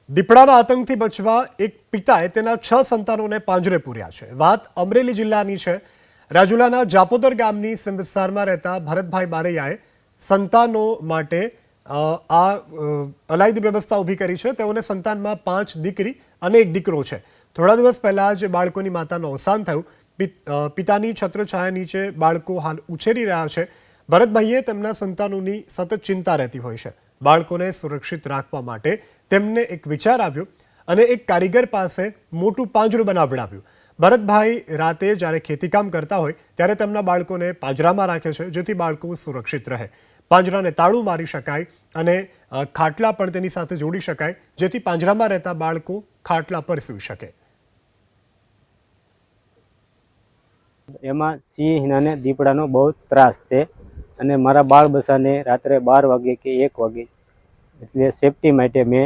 દીપડાના આતંકથી બચવા એક પિતાએ તેના 6 સંતાનોને પાંજરે પૂર્યા છે। વાત અમરેલી જિલ્લાની છે। રાજુલાના જાપોદર ગામની સીમ વિસ્તારમાં રહેતા ભરતભાઈ બારૈયાએ સંતાનો માટે અલાયદી વ્યવસ્થા ઊભી કરી છે। તેઓને સંતાનમાં 5 દીકરી અને 1 દીકરો છે। થોડા દિવસ પહેલા જ બાળકોની માતાનું અવસાન થયું। પિતાની છત્રછાયા નીચે બાળકો હાલ ઉછેરી રહ્યા છે। ભરતભાઈએ તેમના સંતાનોની સતત ચિંતા રહેતી હોય છે। બાળકોને સુરક્ષિત રાખવા માટે તેમને એક વિચાર આવ્યો અને એક કારીગર પાસે મોટું પાંજરું બનાવડાવ્યું। ભરતભાઈ રાતે જ્યારે ખેતીકામ કરતા હોય ત્યારે તેમના બાળકોને પાંજરામાં રાખે છે, જેથી બાળકો સુરક્ષિત રહે। પાંજરાને તાળું મારી શકાય અને ખાટલા પણ તેની સાથે જોડી શકાય, જેથી પાંજરામાં રહેતા બાળકો ખાટલા પર સૂઈ શકે। એમાં સિંહ અને દીપડાનો બહુ ત્રાસ છે અને મારા બાળ બચ્ચાને રાત્રે 12 વાગે કે 1 વાગે એટલે સેફટી માટે મેં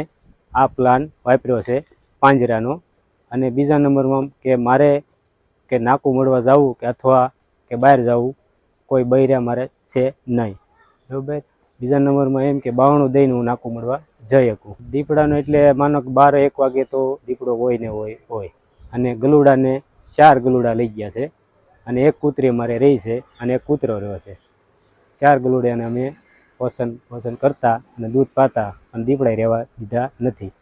આ પ્લાન વાપર્યો છે પાંજરાનો। અને બીજા નંબરમાં કે મારે કે નાકું મળવા જવું કે અથવા કે બહાર જવું કોઈ બૈરા મારે છે નહીં, બરાબર। બીજા નંબરમાં એમ કે બાવણું દઈને હું નાકું મળવા જઈ શકું। દીપડાનો એટલે માનો કે 12-1 વાગે તો દીપડો હોય ને હોય અને ગલુડાને 4 ગલુડા લઈ ગયા છે અને 1 કૂતરી અમારે રહી છે અને 1 કૂતરો રહ્યો છે। 4 ગલુડિયાને અમે પોષણ કરતા અને દૂધ પાતા અને દીપડા રહેવા દીધા નથી।